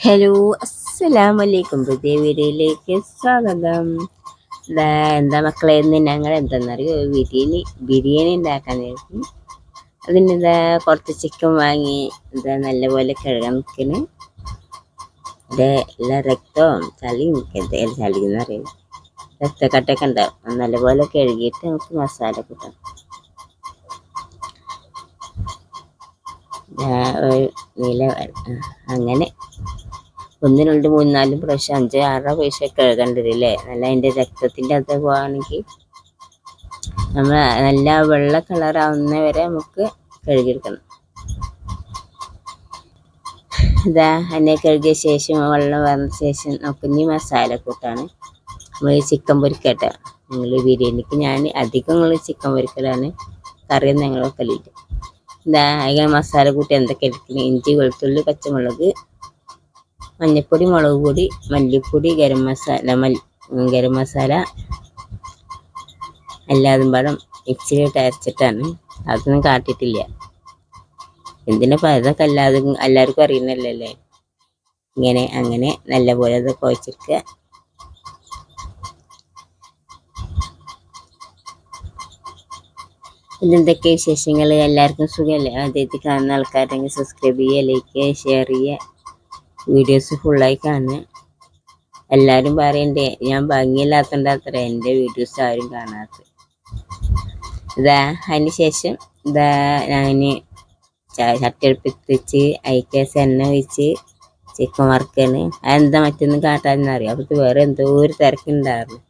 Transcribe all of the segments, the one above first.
Hello, അസ്സലാമലൈക്കും. പുതിയ വീഡിയോയിലേക്ക് സ്വാഗതം. എന്താ മക്കളെ, ഇന്ന് ഞങ്ങൾ എന്തെന്നറിയോ, ബിരിയാണി ഉണ്ടാക്കാൻ നേരത്തി അതിൻ്റെ കുറച്ച് ചിക്കൻ വാങ്ങി നല്ലപോലെ കഴുകാൻ നിൽക്കുന്നു. എല്ലാ രക്തവും ചളിയും ചളിയെന്ന് അറിയാം, രക്തക്കട്ടൊക്കെ ഉണ്ടാവും. നല്ലപോലെ കഴുകിയിട്ട് നമുക്ക് മസാല കൂട്ടാം. അങ്ങനെ 1, 2, 3, 4 പ്രാവശ്യം 5, 6 പ്രാവശ്യം കഴുകേണ്ടതില്ലേ. നല്ല അതിൻ്റെ രക്തത്തിൻ്റെ അത് പോവാണെങ്കിൽ നമ്മൾ നല്ല വെള്ള കളറാവുന്ന വരെ നമുക്ക് കഴുകിയെടുക്കണം. അതിനെ കഴുകിയ ശേഷം വെള്ളം വന്ന ശേഷം നമുക്ക് ഇനി മസാല കൂട്ടാണ്. നമ്മൾ ചിക്കൻ പൊരിക്കട്ടെ. നിങ്ങൾ ബിരിയാണിക്ക് ഞാൻ അധികം ചിക്കൻ പൊരിക്കലാണ്, കറിയൊന്നും ഞങ്ങൾ വെക്കലില്ല. അതിന് മസാല കൂട്ടി എന്തൊക്കെ എടുക്കുന്നത്: ഇഞ്ചി, വെളുത്തുള്ളി, പച്ചമുളക്, മഞ്ഞൾപ്പൊടി, മുളക് പൊടി, മല്ലിപ്പൊടി, ഗരം മസാല എല്ലാതും പാടും മിക്സിയിലിട്ട് അരച്ചിട്ടാണ്. അതൊന്നും കാട്ടിയിട്ടില്ല. എന്തിനാ അതൊക്കെ എല്ലാവർക്കും അറിയുന്നല്ലേ. അങ്ങനെ നല്ലപോലെ അത് കുഴച്ചെടുക്കുക. ഇതെന്തൊക്കെ വിശേഷങ്ങൾ? എല്ലാവർക്കും സുഖമല്ലേ? ആദ്യമായിട്ട് കാണുന്ന ആൾക്കാരുണ്ടെങ്കിൽ സബ്സ്ക്രൈബ് ചെയ്യുക, ലൈക്ക് ചെയ്യുക, ഷെയർ ചെയ്യുക, വീഡിയോസ് ഫുള്ളായി കാണുക. എല്ലാവരും പറയണ്ടേ ഞാൻ ഭംഗിയില്ലാത്തതുകൊണ്ട് അത്ര എൻ്റെ വീഡിയോസ് ആരും കാണാത്തത്. അതിന് ശേഷം ഞാൻ ചട്ടി അടുപ്പിച്ച് അതിലേക്ക് എണ്ണ ഒഴിച്ച് ചിക്കൻ വറുക്കാണ്. അതെന്താ മറ്റൊന്നും കാട്ടാനെന്നറിയാം. അപ്പോൾ വേറെ എന്തോ ഒരു തിരക്കുണ്ടായിരുന്നു,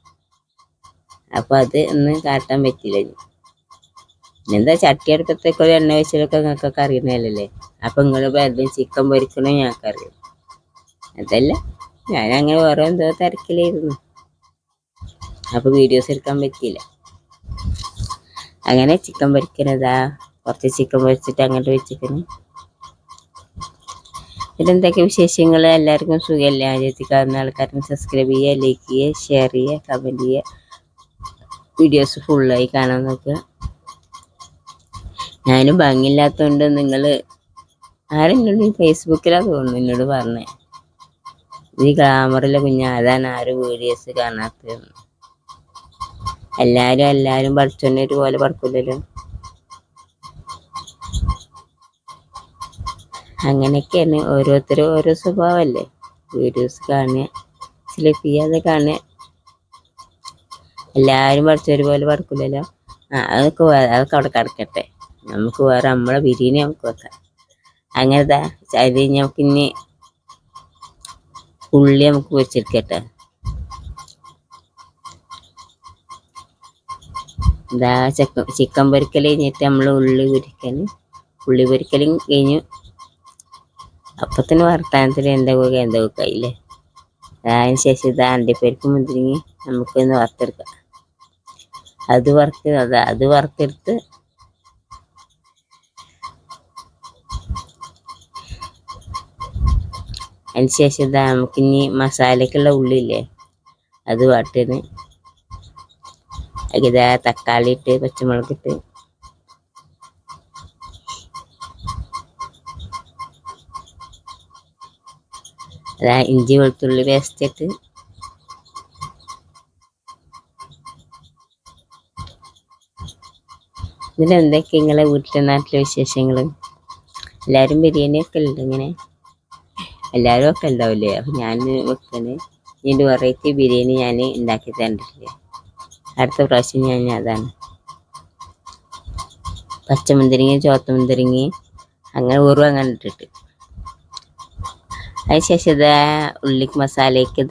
അപ്പോൾ അത് ഒന്നും കാട്ടാൻ പറ്റില്ല. എന്താ ചട്ടി അടുപ്പത്തേക്ക് ഒരു എണ്ണ വെച്ചതൊക്കെ നിങ്ങൾക്കൊക്കെ അറിയുന്നതല്ലേ. അപ്പം നിങ്ങൾ വെറുതെ ചിക്കൻ പൊരിക്കണേ ഞങ്ങൾക്കറിയാം. അതല്ല, ഞാനങ്ങനെ വേറെ എന്തോ തിരക്കിലായിരുന്നു, അപ്പോൾ വീഡിയോസ് എടുക്കാൻ പറ്റിയില്ല. അങ്ങനെ ചിക്കൻ പൊരിക്കുന്നതാ, കുറച്ച് ചിക്കൻ പൊരിച്ചിട്ട് അങ്ങോട്ട് വെച്ചിരിക്കുന്നു. ഇതെന്തൊക്കെ വിശേഷങ്ങൾ? എല്ലാവർക്കും സുഖമല്ലേ? ആദ്യത്തിൽ കാണുന്ന ആൾക്കാരും സബ്സ്ക്രൈബ് ചെയ്യുക, ലൈക്ക് ചെയ്യുക, ഷെയർ ചെയ്യുക, കമൻറ്റ് ചെയ്യുക, വീഡിയോസ് ഫുള്ളായി കാണാൻ നോക്കുക. ഞാനും ഭംഗിയില്ലാത്തതുകൊണ്ട് നിങ്ങൾ ആരെന്നോട് ഫേസ്ബുക്കിലാണ് തോന്നുന്നു എന്നോട് പറഞ്ഞേ, ഈ ഗ്ലാമറിലെ അതാണ് ആരും വീഡിയോസ് കാണാത്തത്. എല്ലാവരും പഠിച്ചോണ്ട് ഒരുപോലെ പഠിക്കില്ലല്ലോ. അങ്ങനെയൊക്കെയാണ്, ഓരോരുത്തരും ഓരോ സ്വഭാവമല്ലേ. വീഡിയോസ് കാണുക, സ്ലിപ്പ് ചെയ്യാതെ കാണുക. എല്ലാവരും പഠിച്ചൊരുപോലെ പഠിക്കില്ലല്ലോ. അതൊക്കെ അവിടെ കിടക്കട്ടെ. നമുക്ക് വേറെ നമ്മളെ ബിരിയാണി നമുക്ക് വെക്കാം. അങ്ങനത്തെ അത് നമുക്ക് ഇനി ഉള്ളി നമുക്ക് പൊരിച്ചെടുക്കട്ടെ. ചിക്കൻ പൊരിക്കൽ കഴിഞ്ഞിട്ട് നമ്മൾ ഉള്ളി പൊരിക്കലും കഴിഞ്ഞു. അപ്പത്തിന് വർത്താനത്തിൽ എന്താ കയ്യില്ലേ. അതിന് ശേഷം അണ്ടിപ്പരിപ്പ് മുന്തിരിങ്ങി നമുക്കൊന്ന് വറുത്തെടുക്കാം. അത് വറുത്തെടുത്ത് അതിന് ശേഷം നമുക്കിനി മസാലക്കുള്ള ഉള്ളില്ലേ അത് വാട്ടുന്നു. തക്കാളി ഇട്ട് പച്ചമുളക് ഇട്ട് ഇഞ്ചി വെളുത്തുള്ളി പേസ്റ്റ് ഇട്ട് ഇതിലെന്തൊക്കെ നിങ്ങളെ വീട്ടിലെ നാട്ടിലെ വിശേഷങ്ങൾ? എല്ലാവരും ബിരിയാണി ഒക്കെ ഉണ്ട്. ഇങ്ങനെ എല്ലാവരും ഒക്കെ ഉണ്ടാവില്ലേ. അപ്പം ഞാൻ വെക്കണേ ഇതിൻ്റെ വെറൈറ്റി ബിരിയാണി ഞാൻ ഉണ്ടാക്കി തന്നിട്ടില്ലേ. അടുത്ത പ്രാവശ്യം ഞാൻ അതാണ്. പച്ചമുന്തിരിങ്ങ, ചുവത്തമുന്തിരിങ്ങ അങ്ങനെ അങ്ങനെ ഇട്ടിട്ട് അതിന് ശേഷം ഉള്ളിക്ക് മസാലയ്ക്ക്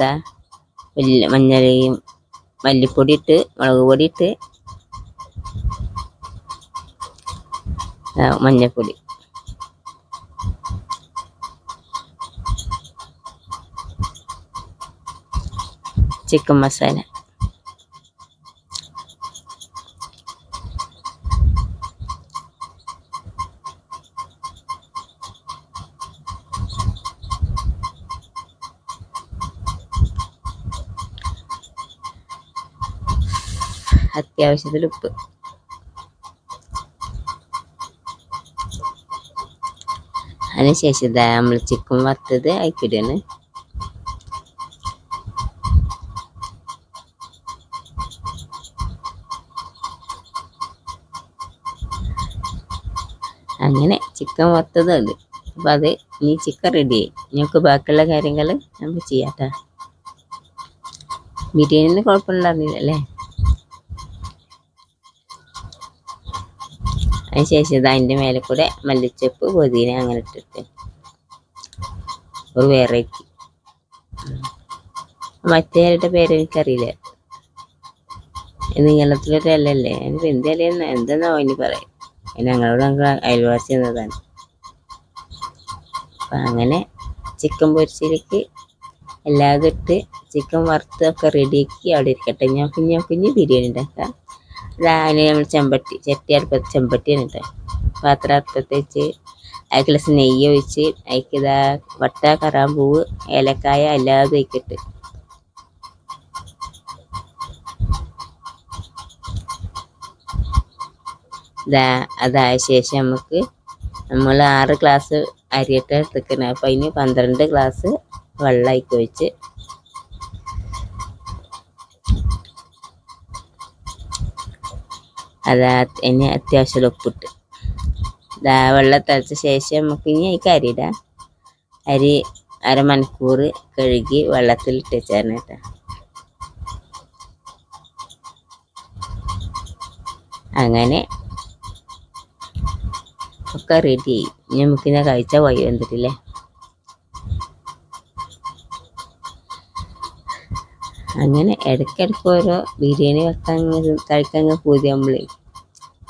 മഞ്ഞളയും മല്ലിപ്പൊടി ഇട്ട് മുളക് പൊടി ഇട്ട് മഞ്ഞൾപ്പൊടി ചിക്കൻ മസാല അത്യാവശ്യത്തിൽ ഉപ്പ്. അതിനുശേഷം ഇതാ നമ്മൾ ചിക്കൻ വറുത്തത് അതിക്കിടാണ്. അങ്ങനെ ചിക്കൻ വറുത്തത് അത്. അപ്പം അത് ഇനി ചിക്കൻ റെഡിയായി. ഞങ്ങൾക്ക് ബാക്കിയുള്ള കാര്യങ്ങൾ നമുക്ക് ചെയ്യാട്ടോ. ബിരിയാണിന് കുഴപ്പമുണ്ടായിരുന്നില്ലല്ലേ. അതിനുശേഷം ഇത് അതിൻ്റെ മേലെ കൂടെ മല്ലിച്ചപ്പ് പുതിന അങ്ങനെ ഇട്ടിട്ട് ഒരു വെറൈറ്റി. മറ്റേരുടെ പേര് എനിക്കറിയില്ല. നീളത്തിലൊരു ഇലല്ലേ, എനിക്ക് എന്ത് ഇലയെന്ന് എന്താണോ ഇനി പറയാം. ഞങ്ങളോട് ഞങ്ങൾ അയൽവാസി എന്നതാണ്. അപ്പം അങ്ങനെ ചിക്കൻ പൊരിച്ചിലേക്ക് എല്ലാതും ഇട്ട് ചിക്കൻ വറുത്തൊക്കെ റെഡിയാക്കി അവിടെ ഇരിക്കട്ടെ. ഞാൻ കുഞ്ഞ് ബിരിയാണി ഉണ്ടാക്കാം. അതിന് നമ്മൾ ചട്ടി അടുപ്പത്ത് ചെമ്പട്ടിയാണ് കേട്ടോ. പാത്രം അടുപ്പത്ത് വെച്ച് അതിൽ ഗ്ലാസ് നെയ്യ് ഒഴിച്ച് അതിക്ക് ഇതാ വട്ട, കറാമ്പൂവ്, ഏലക്കായ എല്ലാതും ഒഴിക്കിട്ട് അതായ ശേഷം നമ്മൾ 6 ഗ്ലാസ് അരിയിട്ട് എടുത്തിക്കണം. അപ്പം അതിന് 12 ഗ്ലാസ് വെള്ളമൊക്കെ ഒഴിച്ച് അതിന് അത്യാവശ്യം ഉപ്പിട്ട് വെള്ളം തിളച്ച ശേഷം നമുക്ക് ഇനി അതിക്ക് അരിയിടാം. അരി അരമണിക്കൂർ കഴുകി വെള്ളത്തിൽ ഇട്ട് വെച്ചായിരുന്നു കേട്ടോ. അങ്ങനെ ഒക്കെ റെഡിയായി. നമുക്കിനെ കഴിച്ചാൽ വഴി വന്നിട്ടില്ലേ. അങ്ങനെ ഇടയ്ക്കിടയ്ക്ക് ഓരോ ബിരിയാണി വെക്കാൻ കഴിക്കാൻ പൂതി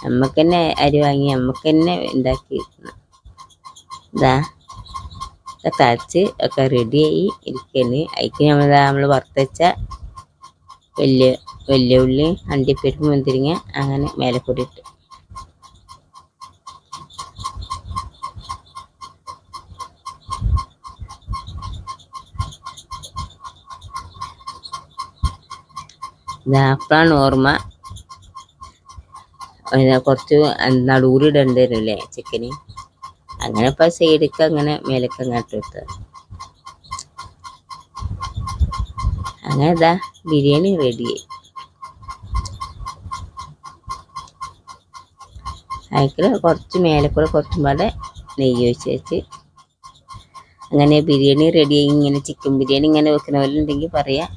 നമുക്ക് തന്നെ അരി വാങ്ങി നമുക്ക് തന്നെ ഉണ്ടാക്കി തളിച്ച് ഒക്കെ റെഡിയായി ഇരിക്കല്. അതിക്ക് നമ്മൾ വറുത്തച്ച വലിയ ഉള്ളി, അണ്ടിപ്പരിപ്പ്, മുന്തിരിങ്ങ അങ്ങനെ മേലെ കൂടി ഇട്ട് അപ്പോഴാണ് ഓർമ്മ കുറച്ച് നടുവിലിടേണ്ടി വരില്ലേ ചിക്കന്. അങ്ങനെ ഇപ്പം സൈഡിക്ക് അങ്ങനെ മേലേക്ക് അങ്ങോട്ട് ഇട്ടത്. അങ്ങനെ ബിരിയാണി റെഡിയായി. അതിൽ കുറച്ച് മേലെ കൂടെ കുറച്ചും പാടെ നെയ്യ് ഒഴിച്ച് വെച്ച് അങ്ങനെ ബിരിയാണി റെഡിയായി. ഇങ്ങനെ ചിക്കൻ ബിരിയാണി ഇങ്ങനെ വെക്കുന്ന പോലെ ഉണ്ടെങ്കിൽ പറയാം.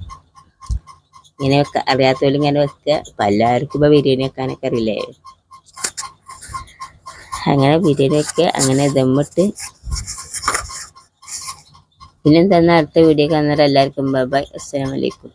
ഇങ്ങനെ അറിയാത്തവരും ഇങ്ങനെ വെക്കുക. അപ്പം എല്ലാവർക്കും ഇപ്പോൾ ബിരിയാണി വെക്കാനൊക്കെ അറിയില്ലേ. അങ്ങനെ ബിരിയാണി വെക്കുക. അങ്ങനെ ദമ്മിട്ട് പിന്നെന്താ അടുത്ത വീഡിയോ കാണുന്നവരെ എല്ലാവർക്കും ബൈ. അസ്സലാമു അലൈക്കും.